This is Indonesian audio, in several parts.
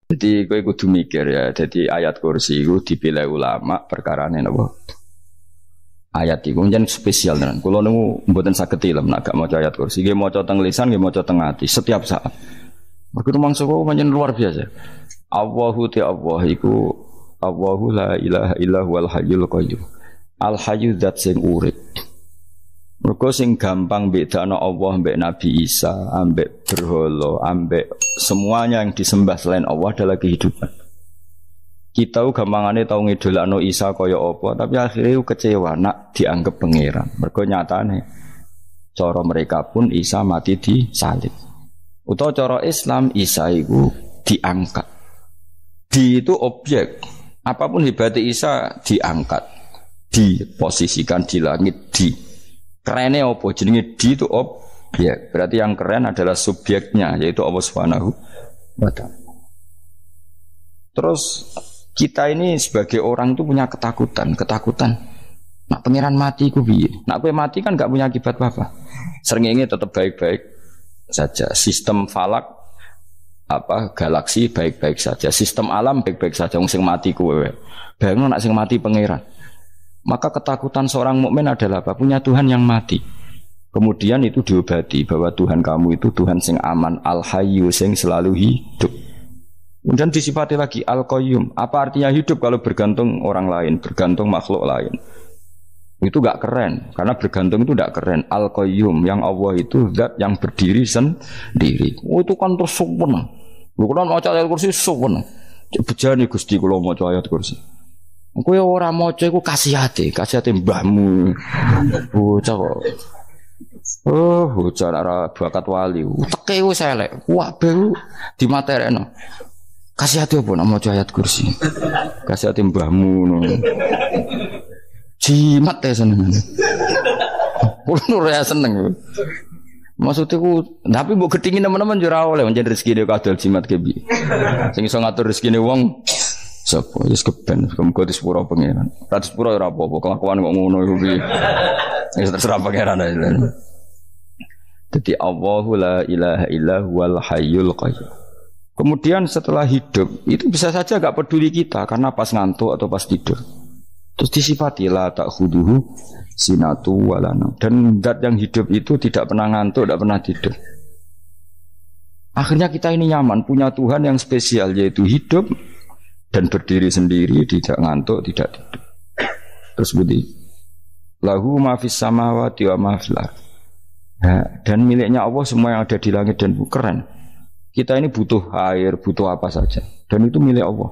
Jadi kowe kudu mikir ya. Jadi ayat kursi itu dipilih ulama perkarane napa? Ayat iku njen spesial tenan. Kula niku mboten saged ilmu nek gak maca ayat kursi. Nggih maca teng lisan, nggih maca teng ati setiap saat. Mergo mangsa kok pancen luar biasa. Allahu ta Allah iku Allahu la ilaha illa huwal hayyul qayyum. Al hayyu zat sing urip. Mergo sing gampang bedakno Allah mbek Nabi Isa, ambek berhala, ambek semuanya yang disembah selain Allah adalah kehidupan. Kita gampangane tau ngidolakno Isa kaya apa, tapi akhirnya kecewa nak dianggap pangeran. Mergo nyatane cara mereka pun Isa mati di salib. Utawa cara Islam Isa iku diangkat. Di itu objek. Apapun hebatnya Isa diangkat, diposisikan di langit di. Kerennya apa? Jenenge di itu objek. Berarti yang keren adalah subjeknya, yaitu Allah Subhanahu wa ta'ala. Terus kita ini sebagai orang itu punya ketakutan. Nak pangeran mati ku piye? Nak kowe mati kan gak punya akibat apa-apa. Srengenge tetap baik-baik saja. Sistem falak galaksi baik-baik saja. Sistem alam baik-baik saja. Wong sing mati kowe. Bayangno nak sing mati pangeran. Maka ketakutan seorang mukmin adalah apa? Punya Tuhan yang mati. Kemudian itu diobati bahwa Tuhan kamu itu Tuhan sing aman, al-hayyu sing selalu hidup. Kemudian disifati lagi al-qayyum. Apa artinya hidup kalau bergantung orang lain, bergantung makhluk lain? Itu gak keren, karena bergantung itu gak keren. Al-qayyum, yang Allah itu zat yang berdiri sendiri. Oh, itu kan terus sempurna. Lu kan maca ayat kursi sempurna. Bejane Gusti kula maca ayat kursi. Kowe ora maca iku kasihate mbahmu. Bocah kok. Oh, bocah ora bakat wali. Teke wis elek. Wae di materekno. Kasihate opo nek maca ayat kursi? Kasihate mbahmu ngono. Jimat ya seneng. Kulo ora seneng. Maksudnya tapi mbok gedhingi teman-teman yo ora oleh njen rezeki dhewe kadol jimat ke piye. Sing iso ngatur rezekine wong sapa wis keben muga disepuro pangeran. Ra disepuro ora apa-apa kelakuan kok ngono iku piye. Wis terserah pangeran ae. Jadi Allahu la ilaha illa huwal hayyul qayyum. Kemudian setelah hidup itu bisa saja enggak peduli kita karena pas ngantuk atau pas tidur. Terus disifati la ta'khuduhu sinatu wala naum. Dan zat yang hidup itu tidak pernah ngantuk, tidak pernah tidur. Akhirnya kita ini nyaman punya Tuhan yang spesial yaitu hidup dan berdiri sendiri, tidak ngantuk, tidak tidur. Terus budi lahu ma fis samawati wa ma fil ardh. Dan miliknya Allah semua yang ada di langit dan bumi. Keren. Kita ini butuh air, butuh apa saja. Dan itu milik Allah.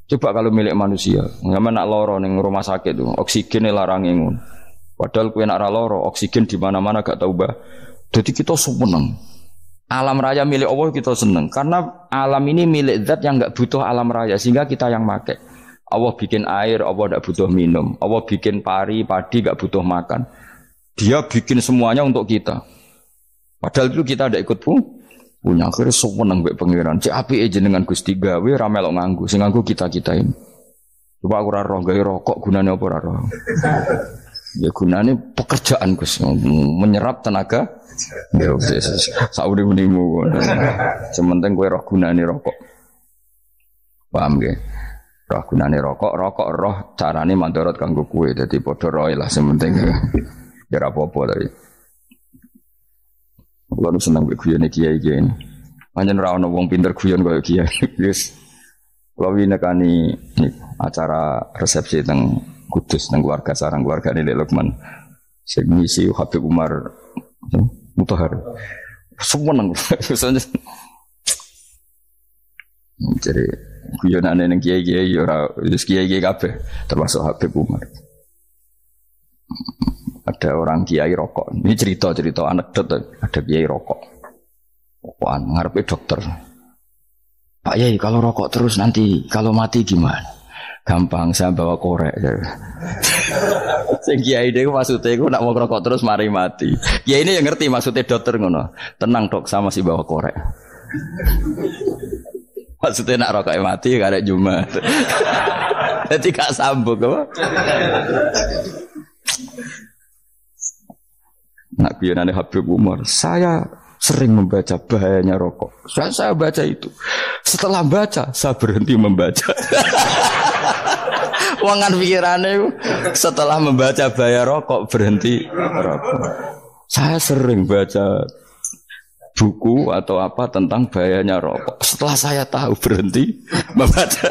Coba kalau milik manusia, nggak nak loro ning rumah sakit tuh, oksigen larang ngono. Padahal kowe nak ra loro, oksigen di mana-mana gak tahu bah. Jadi kita seneng. Alam raya milik Allah kita seneng karena alam ini milik zat yang enggak butuh alam raya sehingga kita yang pakai. Allah bikin air, Allah enggak butuh minum. Allah bikin padi enggak butuh makan. Dia bikin semuanya untuk kita. Padahal itu kita enggak ikut punya. Akhirnya seneng mbek pangeran. Cek apike jenengan Gusti gawe ra melok nganggo. Sing nganggo kita-kita ini. Coba aku ora roh gawe rokok gunane apa ora roh. Ya gunane pekerjaan Gus, menyerap tenaga. Ya wis sauri-urimu. Sementing kowe roh gunane rokok. Paham nggih? Roh gunane rokok roh carane mandorot kanggo kowe. Dadi padha roe lah sementing. Ya ora apa-apa tapi. Kulo seneng guyone kiai-kiai ini. Pancen ora ono wong pinter guyon kaya kiai. Wis kulo winekani acara resepsi teng Kudus nang keluarga sarang keluargane Lek Lukman. Sing ngisi Habib Umar Mutahar. Semua nang. Jadi guyonane ning kiai-kiai ora wis kiai-kiai kabeh termasuk Habib Umar. Ada orang kiai rokok. Ini cerita anekdot ada kiai rokok. Rokokan ngarepe dokter. Pak Yai kalau rokok terus nanti kalau mati gimana? Gampang saya bawa korek. Sing kiai dhewe maksudnya iku nak mau rokok terus mari mati. Kiai ini yang ngerti maksudnya dokter ngono. Tenang dok sama si bawa korek. Maksudnya nak rokok mati gak ada Jumat. Jadi gak sambung apa? Nak guyonane Habib Umar, saya sering membaca bahayanya rokok. Saya baca itu. Setelah baca, saya berhenti membaca. Wangan pikirannya setelah membaca bahaya rokok berhenti rokok. Saya sering baca buku atau apa tentang bahayanya rokok. Setelah saya tahu berhenti membaca.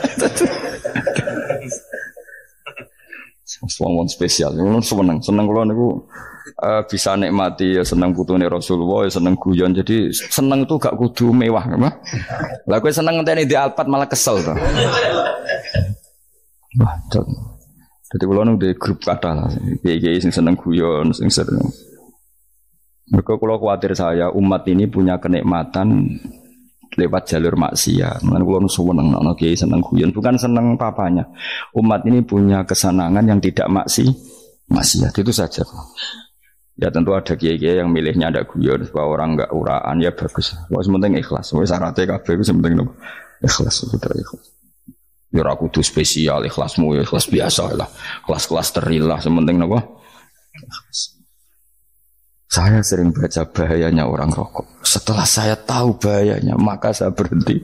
Wong spesial, seneng kalau niku bisa nikmati ya seneng putune Rasulullah, ya seneng guyon. Jadi seneng itu gak kudu mewah, mah. Lah kowe seneng ngenteni di Alphard malah kesel to. Wah, jadi kalau nu di grup kata lah, kiai sing seneng guyon, sing seneng. Mereka kalau khawatir saya umat ini punya kenikmatan lewat jalur maksiat. Mengenai kalau nu seneng, nak kiai seneng guyon, bukan seneng papanya. Umat ini punya kesenangan yang tidak maksiat itu saja. Ya tentu ada kiai-kiai yang milihnya ada guyon supaya orang enggak uraan ya bagus. Wes penting ikhlas. Wes syaratnya kabeh iku penting nopo? Ikhlas itu ikhlas. Ya ora kudu spesial ikhlasmu ya ikhlas biasa lah. Kelas-kelas terilah sementing nopo? Saya sering baca bahayanya orang rokok. Setelah saya tahu bahayanya, maka saya berhenti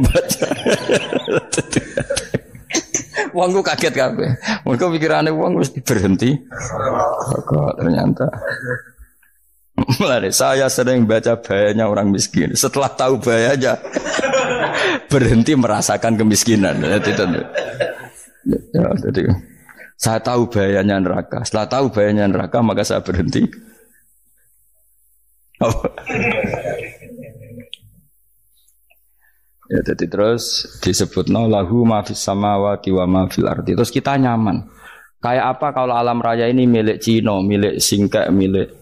baca. Wongku kaget kabeh. Mergo pikirane wong wis berhenti. Kok ternyata. Mulai saya sering baca bahayanya orang miskin. Setelah tahu bahayanya berhenti merasakan kemiskinan. Jadi saya tahu bahayanya neraka. Setelah tahu bahayanya neraka maka saya berhenti. Ya, jadi terus disebutno lahu ma fis samawati wa ma fil ardi. Terus kita nyaman. Kayak apa kalau alam raya ini milik Cina, milik singkek, milik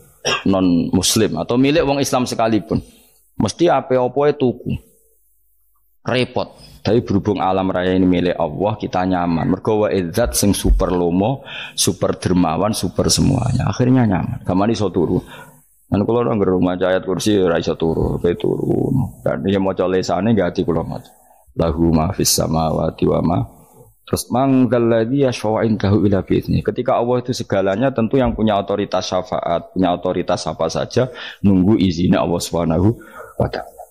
non muslim atau milik wong Islam sekalipun. Mesti apa-apa tuku. Repot. Tapi berhubung alam raya ini milik Allah, kita nyaman. Mergo wa izzat sing super lomo, super dermawan, super semuanya. Akhirnya nyaman. Kamane iso turu. Kan kula nang rumah ayat kursi ora iso turu, pe turun. Dan dia maca lesane gak ati kula maca. Lahu ma fis samawati wa ma. Terus manggal ladzi yashfa'u indahu ila bi'izni. Ketika Allah itu segalanya tentu yang punya otoritas syafaat, punya otoritas apa saja nunggu izinnya Allah Subhanahu wa taala.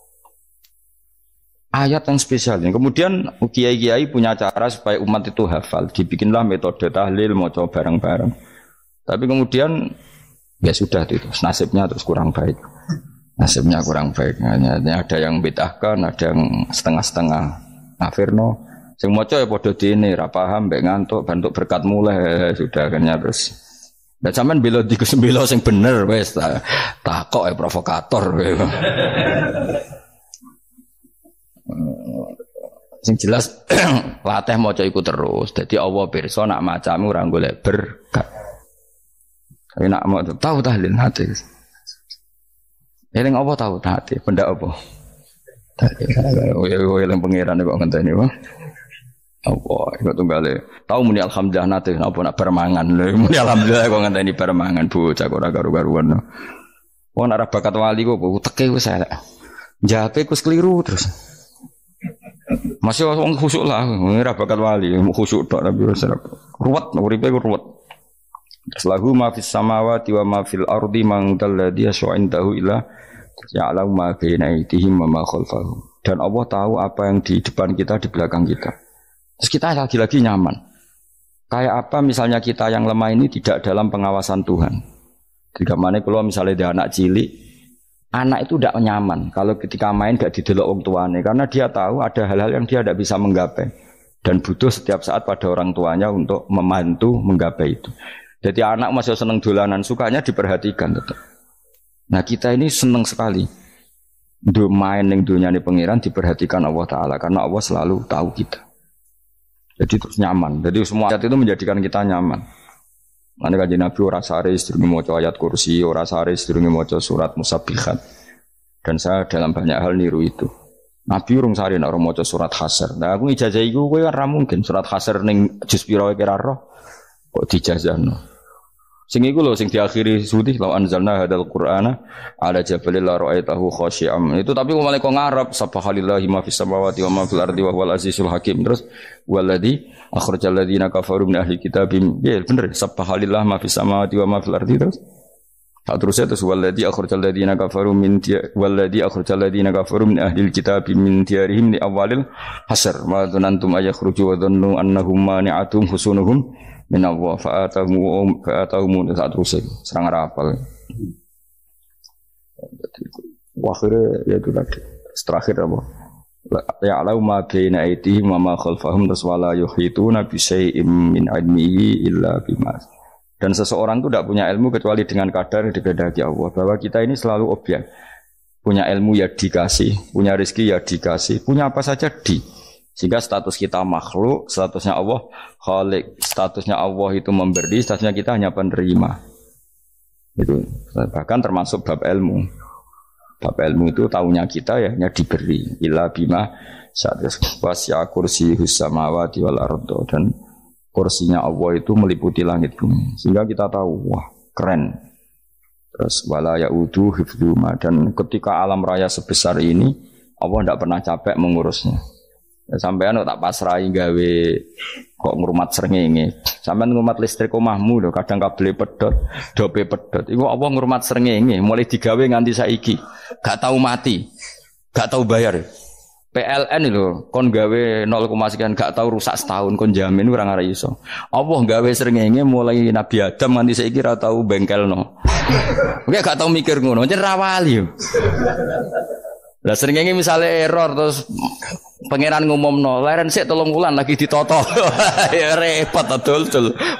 Ayat yang spesial ini. Kemudian kiai-kiai punya cara supaya umat itu hafal. Dibikinlah metode tahlil maca bareng-bareng. Tapi kemudian ya sudah itu nasibnya terus kurang baik. Nasibnya kurang baik. Hanya ada yang bid'ahkan, ada yang setengah-setengah ngafirno. Sing maca ya padha dene ra paham mbek ngantuk bantuk berkat mulai sudah akhirnya terus. Lah sampean bela dikesembelo sing bener wis takok provokator kowe. Sing jelas latih maca iku terus. Dadi Allah pirsa nak macamu ora golek berkat. Tapi nak mau tahu tahlil hati. Eling apa tahu hati? Benda apa? Oh ya eling pangeran kok ngenteni wae. Apa iku tunggale. Tahu muni alhamdulillah nate apa nak permangan. Muni alhamdulillah kok ngenteni permangan bocah kok ora karu-karuan. Wong ora bakat wali kok teke wis elek. Jape wis keliru terus. Masih wong khusuk lah, ora bakat wali, khusuk tok tapi wis ruwet, uripe ruwet. Lahu ma fis samawati wa ma fil ardi man dalladhi yash'indahu ila ya'lamu ma baina aydihim wa ma khalfahum. Dan Allah tahu apa yang di depan kita, di belakang kita. Terus kita lagi-lagi nyaman. Kayak apa misalnya kita yang lemah ini tidak dalam pengawasan Tuhan. Jika mana kalau misalnya dia anak cilik, anak itu tidak nyaman kalau ketika main gak didelok wong tuane karena dia tahu ada hal-hal yang dia tidak bisa menggapai dan butuh setiap saat pada orang tuanya untuk membantu menggapai itu. Jadi anak masih senang dolanan, sukanya diperhatikan tetap. Nah kita ini senang sekali main yang dunia ini pengiran diperhatikan Allah Ta'ala karena Allah selalu tahu kita. Jadi terus nyaman. Jadi semua ayat itu menjadikan kita nyaman. Nanti kajian Nabi ora sare sedurunge maca ayat kursi, ora sare sedurunge maca surat Musabbihat. Dan saya dalam banyak hal niru itu. Nabi urung sare nek ora maca surat Hasyr. Nah aku ijazah iku kowe ora mungkin surat Hasyr ning juz pira wae kira roh kok dijazahno. Sing iku lho sing diakhiri sudi law anzalna hadal qur'ana ala jabalil la ra'aitahu khashi'am. Itu tapi mulai kok ngarep subhanallahi ma fis samawati wa ma fil ardi wa huwal azizul hakim. Terus waladzi akhrajal ladzina kafaru min ahli kitabim. Ya bener subhanallahi ma fis samawati wa ma fil ardi terus. Tak terusnya terus waladhi akhrajal ladzina kafaru min ahlil kitab min diyarihim li awalil hasr wa dhanantum ayakhruju wa dhannu annahum mani'atum husunuhum min Allah fa'atahum tak terusnya serang rapal. Akhirnya ya itu tadi terakhir apa? Ya'lamu ma baina aydihim wa ma khalfahum wala yuhituna bi syai'in min 'ilmihi illa bima. Dan seseorang itu tidak punya ilmu kecuali dengan kadar dikehendaki Allah. Bahwa kita ini selalu objek. Punya ilmu ya dikasih, punya rezeki ya dikasih, punya apa saja di. Sehingga status kita makhluk, statusnya Allah khalik, statusnya Allah itu memberi, statusnya kita hanya penerima. Itu bahkan termasuk bab ilmu. Bab ilmu itu tahunya kita ya hanya diberi. Illa bima sa'atus wasya kursiyus samawati wal ardo, dan kursinya Allah itu meliputi langit bumi. Sehingga kita tahu, wah keren. Terus wala ya'udu hifdzuma, dan ketika alam raya sebesar ini Allah tidak pernah capek mengurusnya. Ya, sampean tak pasrahi gawe kok ngrumat srengenge. Sampean ngrumat listrik omahmu lho, kadang kabel pedhot, dope pedhot. Iku Allah ngrumat srengenge mulai digawe nganti saiki. Gak tahu mati. Gak tahu bayar. PLN itu kon gawe 0, sekian gak tahu rusak setahun kon jamin ora ngara iso. Allah gawe srengenge mulai Nabi Adam nganti saiki ora tahu bengkelno. Oke gak tahu mikir ngono, jen rawali yo. Lah srengenge misale error terus pangeran ngumumno, leren sik 3 wulan lagi ditoto. Ya repot dul.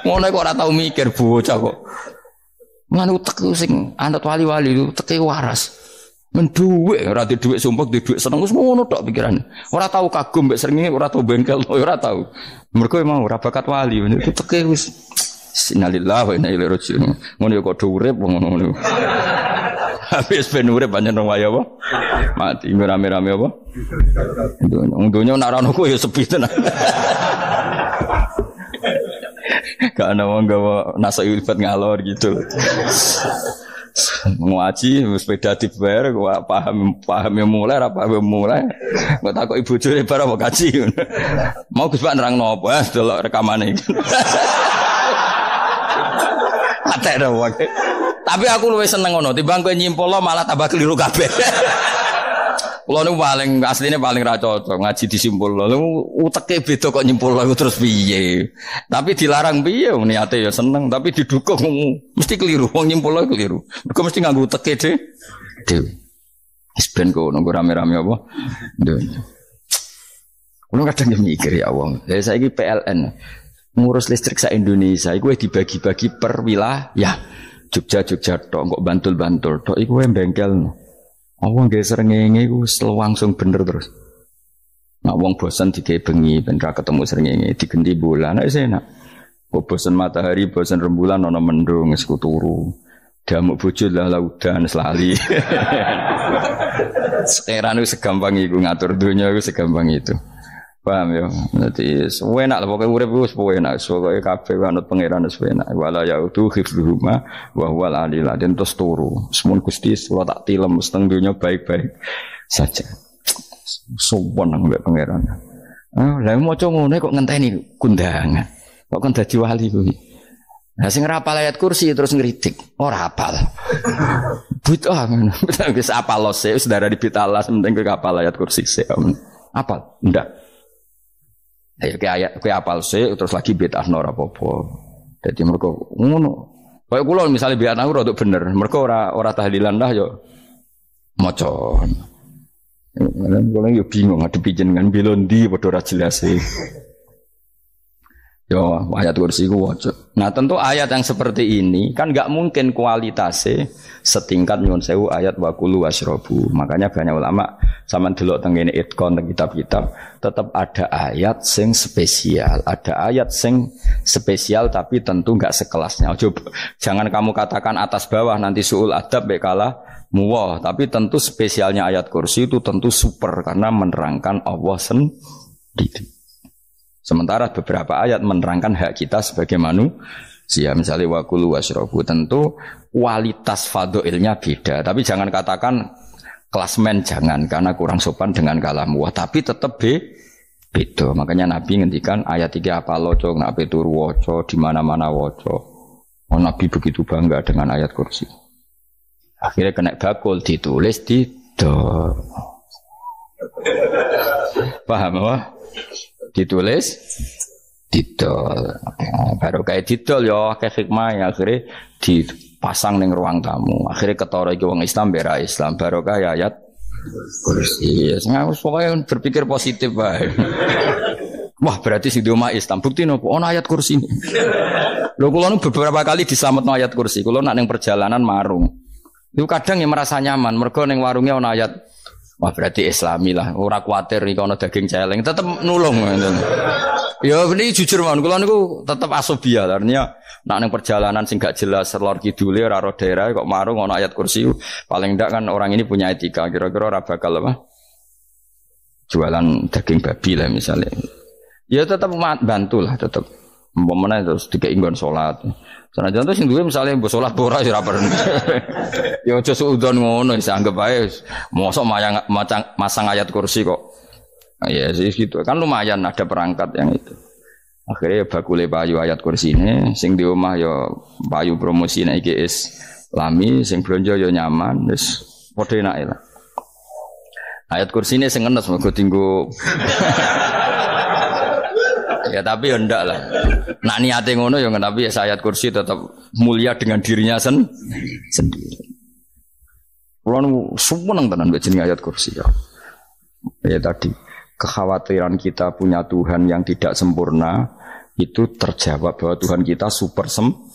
Ngono kok ora tahu mikir bocah kok. Ngono utek sing anut wali-wali itu teke waras. Menduwe ora di dhuwit sumpek di dhuwit seneng wis ngono tok pikirane. Ora tahu kagum mbek srengenge, ora tahu bengkel, ora tahu. Mergo emang ora bakat wali, itu teke wis innalillahi wa inna ilaihi raji'un. Ngono ya kok urip ngono. Habis ben urip pancen waya apa? Mati rame-rame apa? Untunya nak ra ono ku ya sepi tenan. Gak ana wong gawa nasa ilfat ngalor gitu. Ngaji sepeda dibayar kok paham yang mulai apa yang mulai kok takok ibu jure bar apa kaji mau Gus Pak nerangno apa delok rekamane atek ora wae tapi aku luwih seneng ngono timbang kowe nyimpulno malah tambah keliru kabeh. Kulo niku paling asline paling ra cocok ngaji disimpulno. Lha uteke beda kok nyimpulno terus piye. Tapi dilarang piye niate ya seneng tapi didukung mesti keliru. Wong nyimpulno keliru. Mergo mesti nganggo uteke dhewe. Wis ben kono rame-rame apa. Kulo kadang mikir ya wong. Lah saiki PLN ngurus listrik sak Indonesia iku dibagi-bagi per wilayah. Jogja tok kok Bantul tok iku bengkelno. Wong nggih srengenge iku langsung bener terus. Nek wong bosan digawe bengi ben ra ketemu srengenge digenti bulan nek enak. Kok bosan matahari, bosan rembulan ana mendung wis turu. Damuk bojo lah laudan selali. Sekarang itu segampang iku ngatur dunia iku segampang itu. Paham ya? Dadi enak lah pokoke urip wis enak. Pokoke kabeh anut pangeran wis enak. Wala yautu khifruhuma wa huwal alil adin terus turu. Semun Gusti kula tak tilem seteng dunya baik-baik saja. Sowan nang mbek pangeran. Lah maca ngene kok ngenteni kundangan. Kok kan dadi wali kuwi. Lah sing ora hafal ayat kursi terus ngritik. Ora hafal. Bid'ah ngono. Wis hafal lose wis darah dibitalas penting kowe hafal ayat kursi sik. Hafal? Ndak. Ayo ke ayat ke apal sih terus lagi bid'ah ora apa-apa. Dadi mergo ngono. Kaya kula misale bid'ah ora rada bener, mergo ora tahlilan dah yo maca. Kula yo bingung ngadepi jenengan belondi padha ora jelas e. Yo ayat kursi ku waca. Nah tentu ayat yang seperti ini kan enggak mungkin kualitasnya setingkat nyuwun sewu ayat wa kulu wasrobu. Makanya banyak ulama sampean delok teng ngene itkon teng kitab-kitab tetap ada ayat sing spesial, ada ayat sing spesial tapi tentu enggak sekelasnya. Jangan kamu katakan atas bawah nanti suul adab bekala muwah, tapi tentu spesialnya ayat kursi itu tentu super karena menerangkan Allah sendiri. Sementara beberapa ayat menerangkan hak kita sebagai manusia. Misalnya wa kulu wasrobu, tentu kualitas fadhilnya beda. Tapi jangan katakan klasmen, jangan, karena kurang sopan dengan kalam wah. Tapi tetap beda. Makanya Nabi ngendikan ayat 3 apa loco, nabi turu woco, di mana-mana woco. Oh, Nabi begitu bangga dengan ayat kursi. Akhirnya kena bakul ditulis didol. Paham apa? Ditulis didol. Baru kayak didol ya kayak hikmah akhirnya dipasang ning ruang tamu. Akhirnya ketara iki wong Islam bera Islam baru kayak ayat kursi. Harus pokoknya berpikir positif bae. Wah berarti sing di omah Islam bukti nopo ana ayat kursi. Lho kula nu beberapa kali diselametno ayat kursi. Kula nak ning perjalanan marung. Itu kadang yang merasa nyaman mergo ning warungnya ana ayat. Wah berarti Islami lah. Ora kuwatir iki ana daging celeng, tetep nulung. Ya ini jujur mawon kula niku tetep asobia. Artinya nak ning perjalanan sing gak jelas lor kidule ora ro daerah kok marung ana ayat kursi. Paling ndak kan orang ini punya etika. Kira-kira ora bakal apa? Jualan daging babi lah misalnya. Ya tetap bantu lah tetap. Umpamane terus dikek nggon salat. Senajan to sing duwe misale mbok salat ora ya ora perlu. Ya aja suudon ngono wis anggap ae mosok masang ayat kursi kok. Ya sih gitu. Kan lumayan ada perangkat yang itu. Akhirnya bakule payu ayat kursi ini sing di omah ya payu promosi nek iki Islami sing blonjo ya nyaman wis padha enake lah. Ayat kursi ini sing ngenes mergo dinggo ya tapi ya ndak lah. Nak niate ngono ya tapi ya ayat kursi tetap mulia dengan dirinya sendiri. Kulo nu seneng tenan mbek jeneng ayat kursi ya. Ya tadi kekhawatiran kita punya Tuhan yang tidak sempurna itu terjawab bahwa Tuhan kita super sempurna.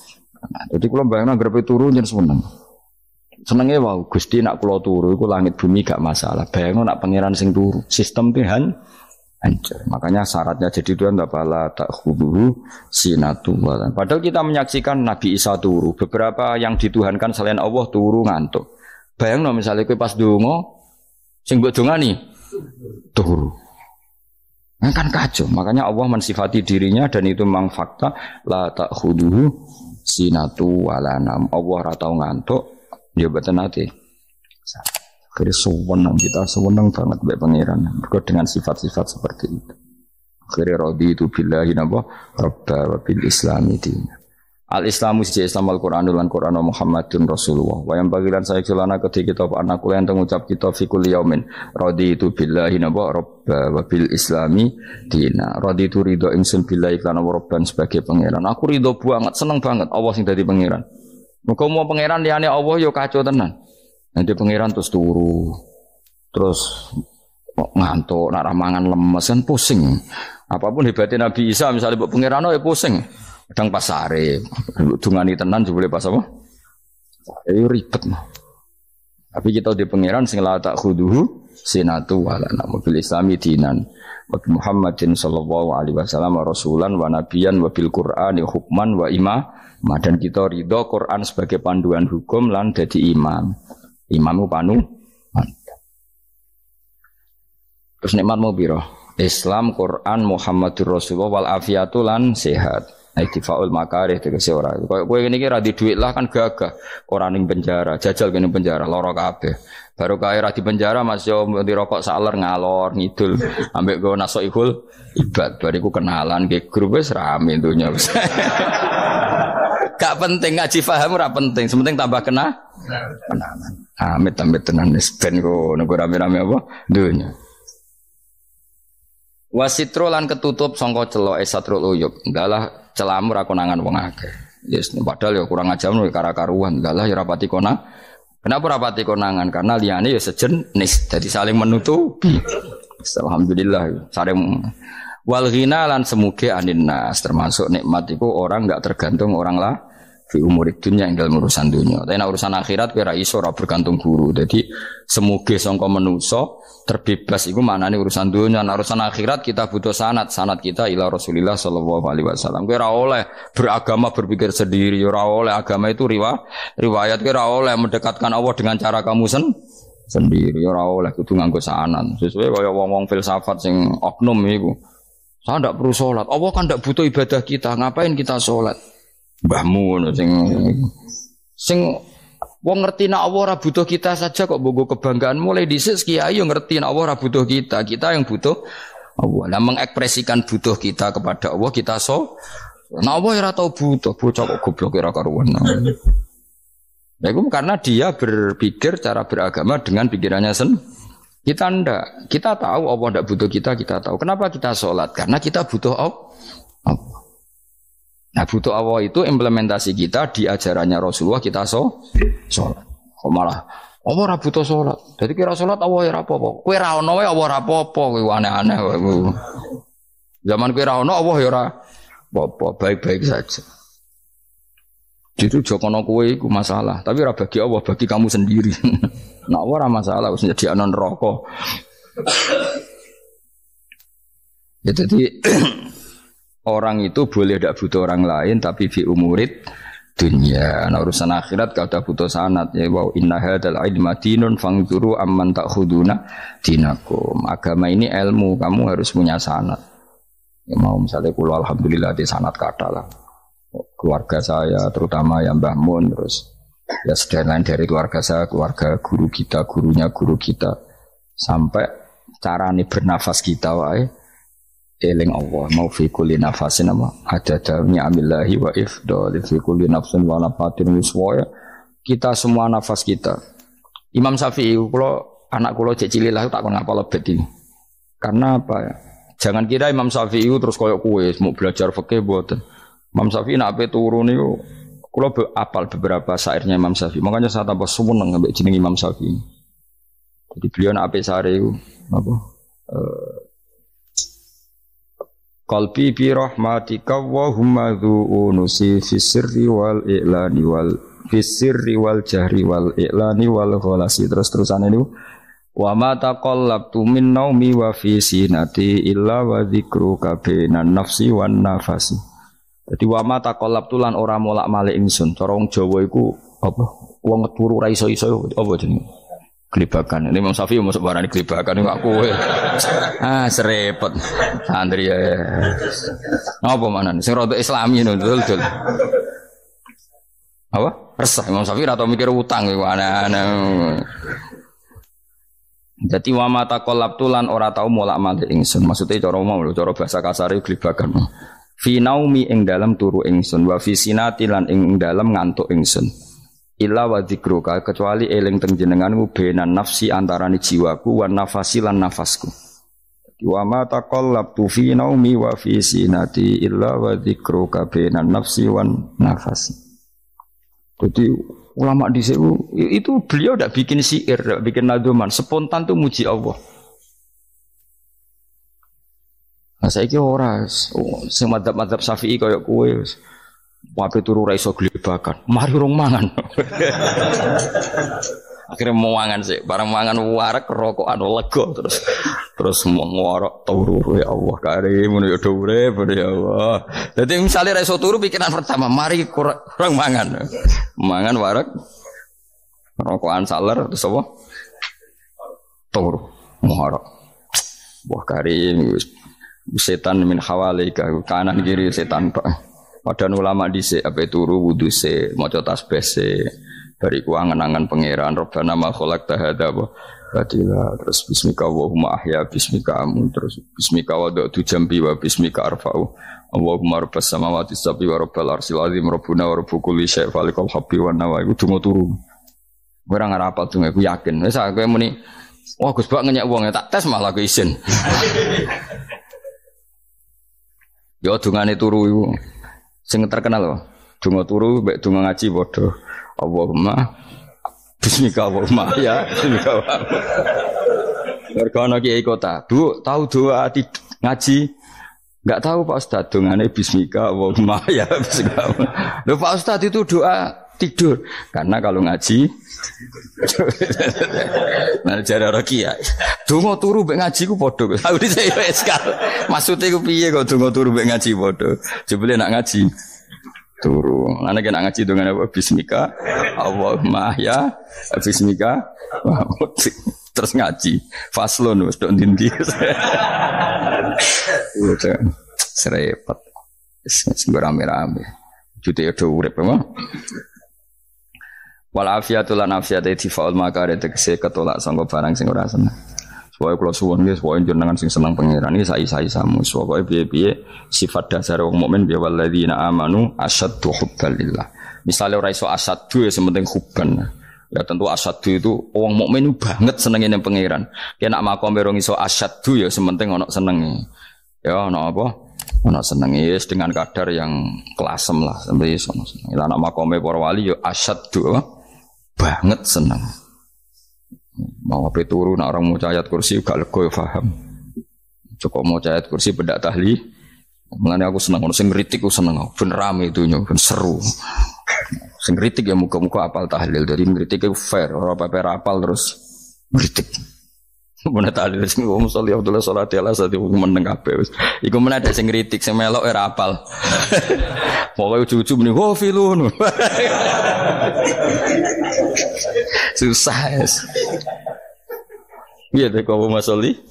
Jadi kulo bayangno grepe turu nyen seneng. Senenge wae Gusti nak kula turu iku langit bumi gak masalah. Bayangno nak pangeran sing turu, sistem Tuhan hancur. Makanya syaratnya jadi Tuhan la ta'khudhuhu sinatu wa. Padahal kita menyaksikan Nabi Isa turu. Beberapa yang dituhankan selain Allah turu ngantuk. Bayangno misalnya kowe pas donga sing mbok dongani turu. Nah, kan kacau. Makanya Allah mensifati dirinya dan itu memang fakta la ta'khudhuhu sinatu wa la nam. Allah ora tau ngantuk, ya boten ate. Akhirnya sewenang kita sewenang banget mbek pangeran. Mergo dengan sifat-sifat seperti itu. Akhirnya raditu billahi napa rabba wa bil islami din. Al-Islamu siji Islam Al-Qur'an lan Qur'an Muhammadun Rasulullah. Wa yang bagilan saya celana ketika kita anak kula enten ngucap kita fi kulli yaumin raditu billahi napa rabba wa bil islami din. Raditu ridho ingsun billahi lan rabban sebagai pangeran. Aku ridho banget, seneng banget Allah sing dadi pangeran. Muga mau pangeran liyane Allah ya kacau tenan. Nanti pangeran terus turu, terus ngantuk, nak ramangan lemes kan pusing. Apapun hebatnya Nabi Isa misalnya buat pangeran ya pusing. Kadang pas sare, dungani tenan juga boleh pas apa? Ribet mah. Tapi kita di pangeran sing la ta'khudhuhu sinatu wa la mobil Islami dinan. Wa Muhammadin sallallahu alaihi wasallam rasulan wa nabiyan wa bil Qur'ani hukman wa imam. Dan kita ridho Quran sebagai panduan hukum lan dadi imam. Imammu panu. Terus nikmatmu piro? Islam, Quran, Muhammadur Rasulullah wal afiatu lan sehat. Iktifaul makarih tegese ora. Koyo kowe ngene iki ra di dhuwit lah kan gagah. Ora ning penjara, jajal kene penjara lara kabeh. Baru kae ra di penjara Mas yo dirokok saler ngalor ngidul ambek go nasoihul ibad. Bariku kenalan ke grup wis rame donya wis. Gak penting ngaji paham ora penting, sementing tambah kenalan. Amit-amit tenan wis ben kok nego rame-rame apa dunya. Wasitro lan ketutup sangka celok esatrul uyub. Ndalah celamu ra konangan wong akeh. Yes, padahal ya kurang ajar lho kara-karuan. Ndalah ya rapati konang. Kenapa rapati konangan? Karena liyane ya sejenis, jadi saling menutupi. Alhamdulillah saling wal ghina lan semuge anin nas, termasuk nikmat itu orang enggak tergantung orang lah. Fi umurid dunya ing dalam urusan dunia. Tapi nek urusan akhirat kowe ra iso ora bergantung guru. Jadi semuge sangka manusa terbebas iku maknane urusan dunia. Nek urusan akhirat kita butuh sanad kita ila Rasulillah sallallahu alaihi wasallam. Kowe ora oleh beragama berpikir sendiri, ora oleh agama itu riwayat kowe ora oleh mendekatkan Allah dengan cara kamu sendiri, ora oleh kudu nganggo sanad. Sesuai kaya wong-wong filsafat sing oknum iku. Saya ndak perlu salat. Allah kan ndak butuh ibadah kita, ngapain kita salat? Mbahmu ngono sing wong ngerti nek Allah ora butuh kita saja kok bogo kebanggaan mulai dhisik kiai yo ngerti nek Allah ora butuh kita yang butuh Allah. Lah mengekspresikan butuh kita kepada Allah kita nek Allah ora tau butuh bocah kok goblok ora karuan. Ya itu karena dia berpikir cara beragama dengan pikirannya sendiri. Kita ndak. Kita tahu Allah ndak butuh kita tahu. Kenapa kita sholat? Karena kita butuh Allah. Nah butuh Allah itu implementasi kita di ajarannya Rasulullah kita sholat. Kok malah Allah ora butuh sholat. Jadi kira sholat Allah ya ora apa-apa. Kowe ra ono wae Allah ora apa-apa. Kowe aneh-aneh kowe. Zaman kowe ra ono Allah ya ora apa-apa, baik-baik saja. Jadi jokono kowe iku masalah, tapi ora bagi Allah, bagi kamu sendiri. Nah, ora masalah wis nyediakno neraka. Ya jadi orang itu boleh tidak butuh orang lain tapi fi umurid dunia. Nah urusan akhirat gak ada butuh sanad ya. Wow inna hadzal ilma dinun fangzuru amman ta'khuduna dinakum. Agama ini ilmu, kamu harus punya sanad. Ya mau misalnya kula alhamdulillah di sanad kata lah. Keluarga saya terutama yang Mbah Mun terus ya lain dari keluarga saya, keluarga guru kita, gurunya guru kita sampai carane bernafas kita wae eling Allah mau fi kulli nafasin apa ada dami amillahi wa ifdal fi kulli nafsin wa nafatin wiswaya kita semua nafas kita. Imam Syafi'i kalau anak kula cek cilik lah tak kon ngapal lebet iki. Karena apa ya? Jangan kira Imam Syafi'i terus koyo kowe mau belajar fikih mboten. Imam Syafi'i nek ape turu niku kula apal beberapa syairnya Imam Syafi'i. Makanya saya tambah seneng ambek jeneng Imam Syafi'i. Jadi beliau nek ape syair iku apa qalbi bi rahmatika wa humma dzu'unusi fi sirri wal i'lani wal fi sirri wal jahri wal i'lani wal khalasi terus-terusan ini wa ma taqallabtu min naumi wa fi sinati illa wa dzikruka bainan nafsi wan nafasi. Jadi wa ma taqallabtu lan ora molak-malik ingsun cara wong Jawa iku apa wong turu ra iso-iso apa jenenge gelibakan. Ini Imam Syafi'i masuk barang gelibakan ini kowe. Serepet. Santri ya. Apa mana? Sing rada Islami ngono dul. Apa? Resah Imam Syafi'i atau mikir utang iku aneh-aneh. Dadi wa mata qalabtu lan ora tau molak-malik ingsun. Maksudnya cara umum lho, cara bahasa kasare gelibakan. Fi naumi ing dalem turu ingsun wa fi sinati lan ing dalem ngantuk ingsun. Illa wa dzikruka kecuali eling teng jenenganmu benan nafsi antarane jiwaku wan nafasi lan nafasku. Wa ma taqallabtu fi naumi wa fi sinati illa wa dzikruka benan nafsi wan nafasi. Jadi ulama dhisik itu beliau ndak bikin syair, ndak bikin nadzuman, spontan tuh muji Allah. Nah saiki ora sing madzhab Syafi'i kaya kowe wape turu ra iso glebakan. Mari rong mangan. Akhirnya mau mangan sih, barang mangan warak rokokan lega terus mau ngorok turu ya Allah karim ya urip ya Allah. Jadi misalnya ra iso turu pikiran pertama mari kurang mangan. Mangan warak rokokan saler terus apa? Turu ngorok. Wah karim setan min hawalika kanan kiri setan Pak. Padahal ulama dhisik ape turu wudu se maca tasbih se bariku angen-angen pangeran Rabbana ma khalaqta hadza batila terus bismika Allahumma ahya bismika amun terus bismika wada'tu jambi wa bismika arfa'u Allahumma rabbas samawati sab'i wa rabbal arsyil azim rabbuna wa rabbu kulli syai' falikal habbi wan nawa iku donga turu ora ngarapal donga aku yakin wis aku muni wah Gus Bak ngenyek wong tak tes malah aku isin yo dungane turu iku sing terkenal loh, donga turu, mbek donga ngaji padha. Allahumma bismika Allahumma ya, bismika Allahumma. Mergo kiai kota, Bu, tahu doa ngaji? Enggak tahu Pak Ustaz, dongane bismika Allahumma ya, bismika. Loh Pak Ustaz itu doa tidur. Karena kalau ngaji nah jare Rokia. Donga turu mbek ngaji ku padha. Aku dhisik wis kal. Maksude ku piye kok donga turu mbek ngaji padha. Jebule nak ngaji turu. Ana nek nak ngaji dongane apa bismika Allahumma ya bismika terus ngaji. Faslon wis tok ndi-ndi. Udah serepet. Wis rame-rame. Jute yo urip apa? Wal afiatul lan afiate difaul makare tegese ketolak sangka barang sing ora seneng. Supaya kula suwun nggih supaya jenengan sing seneng pangeran iki sai-sai samu. Supaya piye-piye sifat dasar wong mukmin ya walladzina amanu asyaddu hubban lillah. Misale ora iso asyaddu ya sementing hubban. Ya tentu asyaddu itu wong mukmin banget senenge ning pangeran. Yen nak makom ora iso asyaddu ya sementing ana senenge. Ya ana apa? Ana senenge wis dengan kadar yang kelasem lah sampai iso seneng. Lah nak makome para wali ya asyaddu banget seneng. Mau apa turu nak orang mau ayat kursi gak lego ya paham. Cukup mau ayat kursi bedak tahli. Mengenai aku senang, sing ngritik aku seneng. Ben rame itu ben seru. Sing ngritik ya muka-muka apal tahlil. Jadi ngritik itu fair, ora apa apal terus ngritik. Mun tahlil sing wong sholli Abdullah sholati ala sate meneng kabeh wis. Iku men ada sing ngritik sing melok ora apal. Pokoke ujug-ujug muni wo filun. Susah es. Iya deh kau masoli.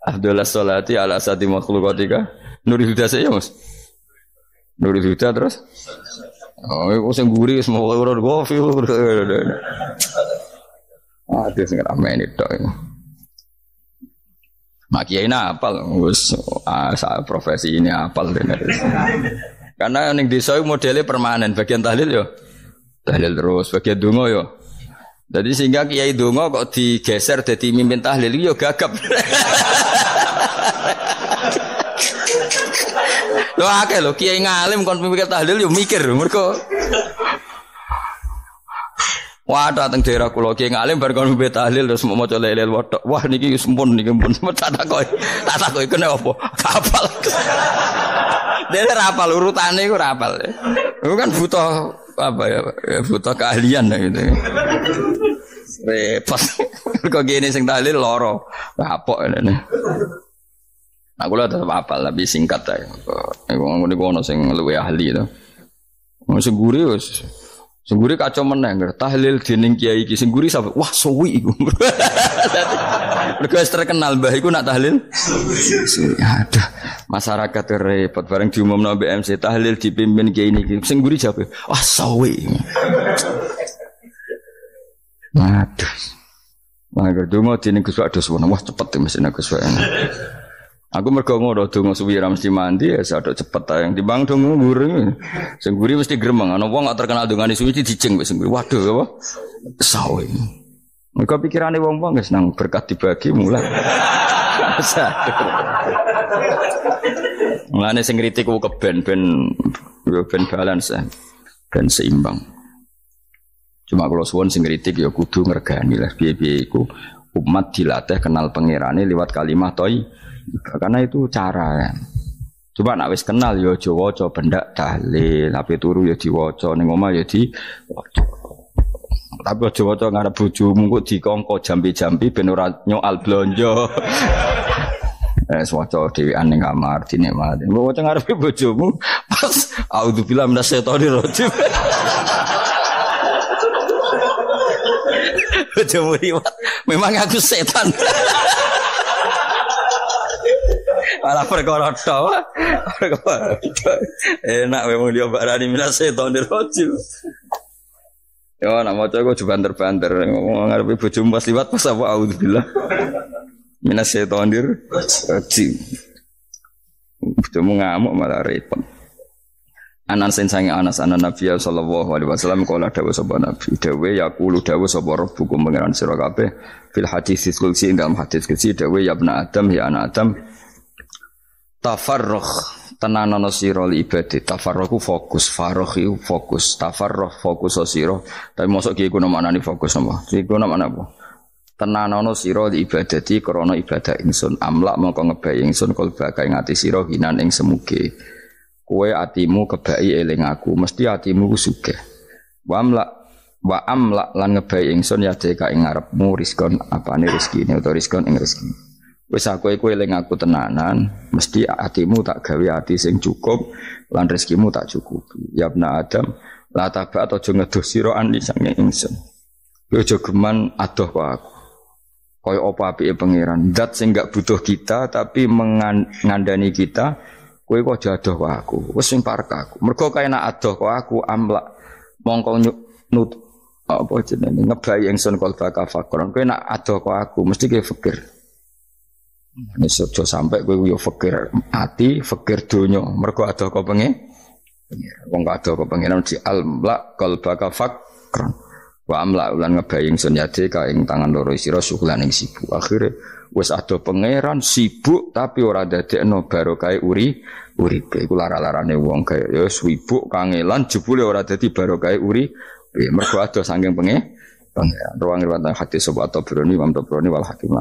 Abdullah sholati ala sati makhlukatika. Nurul Huda saya mas. Nurul Huda terus. Oh, aku sing guri semua orang gofi. Ada sing ramai ini tok. Makiai apal, wis profesi ini apal dene. Karena ning desa modelnya permanen, bagian tahlil yo. Tahlil terus, bagian donga yo. Jadi sehingga kiai donga kok digeser dadi mimpin tahlil yo gagap. Lho akeh lho kiai ngalim kon mikir tahlil yo mikir mergo wah dateng daerah kula kiai ngalim bar kon mimpin tahlil terus maca lelel wodok. Wah niki wis mumpun niki mumpun tak takoki kene apa? Kapal. Dene rapal urutane iku rapal. Iku kan butuh apa ya? Butuh keahlian gitu. Repot. Kok gini sing tahlil loro. Kapok ngene. Nah, kula tetep apal tapi singkat ae. Wong niku ono sing luwih ahli to. Wong sing guri wis. Sing guri kacau meneh tahlil dening kiai iki sing guri sampe wah suwi iku. Mergo terkenal mbah iku nak tahlil. Aduh, masyarakat repot bareng diumumno BMC tahlil dipimpin kiai niki. Sing guri jape wah suwi. Aduh. Mangga donga dening Gus Wados wah cepet mesine Gus Wados. Aku mergo ngono donga suwi ra mesti mandi ya sadok cepet ae timbang donga ngurung. Sing guri mesti gremeng ana wong gak terkenal dongane suwi dijeng wis sing guri. Waduh apa? Sawe. Mergo pikirane wong-wong wis nang berkat dibagi mulai. Mulane sing kritik ku keben ben balance ben seimbang. Cuma kalau suwon sing kritik ya kudu ngergani lah piye-piye iku umat dilatih kenal pangerane lewat kalimat toy. Karena itu cara kan. Coba nak wis kenal ya aja waca bendak tahlil, tapi turu ya diwaca ning omah ya diwaca. Tapi aja waca ngarep bojomu kok dikongko jampi-jampi ben ora nyoal blonjo. Waca dhewean ning kamar dinikmati. Mbok waca ngarepe bojomu pas auzubillahi minasyaitonir rajim. Bojomu riwat, memang aku setan. Malah perkara tok. Enak memang dia barani minasyaitonir rajim. Ya nak maca kok banter-banter ngarepe bojomu pas liwat pas apa auzubillah. Minasyaitonir rajim. Bojomu ngamuk malah repot. Anas sange Anas anan Nabi sallallahu alaihi wasallam kala dawuh sapa Nabi dawuh yaqulu dawuh sapa rabbukum pangeran sira kabeh fil hadis qudsi dalam hadis qudsi dawuh ya ibna Adam ya anak Adam tafarrugh tenanono sira li ibadah tafarrugh fokus faragh iku fokus tafarrugh fokus sira tapi mosok ki iku maknane fokus apa iku maknane apa tenanono sira li ibadati krana ibadah ingsun amlak mongko ngebayi ingsun kalba kae ngati sira hinan ing semuge kowe atimu kebaki eling aku mesti atimu ku sugih wa amlak lan ngebayi ingsun ya deka ing ngarepmu rizkon apane rezekine utawa rizkon ing rezeki wis aku eling aku tenanan mesti atimu tak gawe ati sing cukup lan rezekimu tak cukupi ya ibna Adam la taba aja ngedoh sira ani sange ingsun kowe aja geman adoh kok aku kaya apa apike pangeran zat sing gak butuh kita tapi mengandani kita kowe kok adoh kok aku wis sing parek aku mergo kaya nak adoh kok aku amlak mongko nut apa jenenge ngebayi ingsun kalba kafakron kowe nak adoh kok aku mesti kowe fikir Nek aja sampai kowe yo fakir ati, fakir donya, mergo ada kok pengen. Wong gak ada kok pengen di almla qalbaka fakran. Wa amla ulan ngebaying sunyade ka ing tangan loro sira syukulan ing sibuk. Akhire wis ada pangeran sibuk tapi ora dadekno barokah uripe. Iku lara-larane wong kaya ya sibuk kangelan jebule ora dadi barokah uripe. Mergo ada saking pangeran. Ruang riwayat hadis sapa Tabrani, Imam Tabrani wal Hakim.